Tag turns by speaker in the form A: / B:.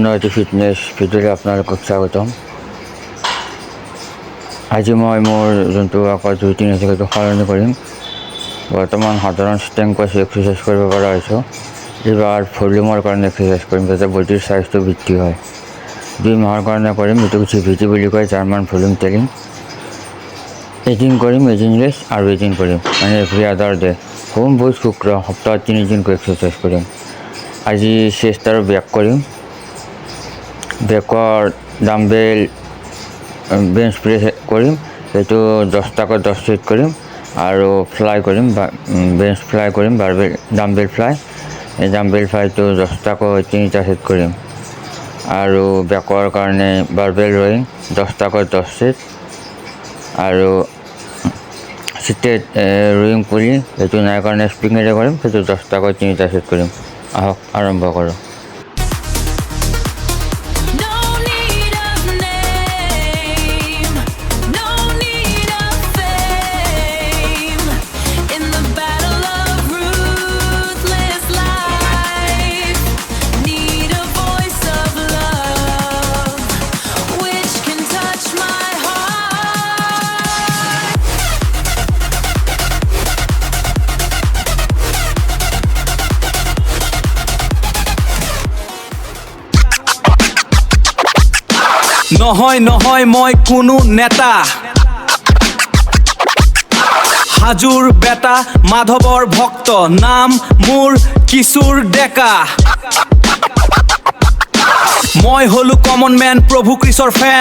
A: সম্পূৰ্ণ এটি ফিটনেছ ভিডিঅ'লৈ আপোনালোকক স্বাগতম। আজি মই মোৰ যোনটো আগৰ ৰুটিন আছে সেইটো সলনি কৰিম। বৰ্তমান সাধাৰণ ষ্ট্ৰেংথ পাইছোঁ এক্সাৰচাইজ কৰিব পৰা হৈছোঁ। এইবাৰ ভলিউমৰ কাৰণে এক্সাৰচাইজ কৰিম যাতে বডিৰ চাইজটো বৃদ্ধি হয়। 2 মাহৰ কাৰণে কৰিম, এইটো CVT বুলি কয়, জাৰ্মান ভলিউম ট্ৰেইনিং। এদিন কৰিম, এদিন ৰেষ্ট আৰু এদিন কৰিম, মানে এভৰি আদাৰ ডে। সোম বুধ শুক্ৰ সপ্তাহত 3 দিনকৈ এক্সাৰচাইজ কৰিম। আজি চেষ্ট আৰু বেক কৰিম। বেকৰ ডাম্বেল বেঞ্চ প্ৰেছ কৰিম, সেইটো 10টাকৈ 10 ছেট কৰিম আৰু ফ্লাই কৰিম, বেঞ্চ ফ্লাই কৰিম, ডাম্বেল ফ্লাই। এই ডাম্বেল ফ্লাইটো 10টাকৈ 3টা ছেট কৰিম আৰু বেকৰ কাৰণে বাৰবেল ৰয়িং 10টাকৈ 10 ছেট আৰু ছিটেড ৰয়িং পুলি, সেইটো নাই কাৰণে স্প্ৰিঙেৰে কৰিম, সেইটো 10টাকৈ 3টা ছেট কৰিম। আহক আৰম্ভ কৰোঁ।
B: নহয় মই কোনো নেতা, হাজোৰ বেটা মাধৱৰ ভক্ত, নাম মোৰ কিশোৰ ডেকা। মই হলো কমন মেন, প্ৰভু কৃষ্ণৰ ফেন।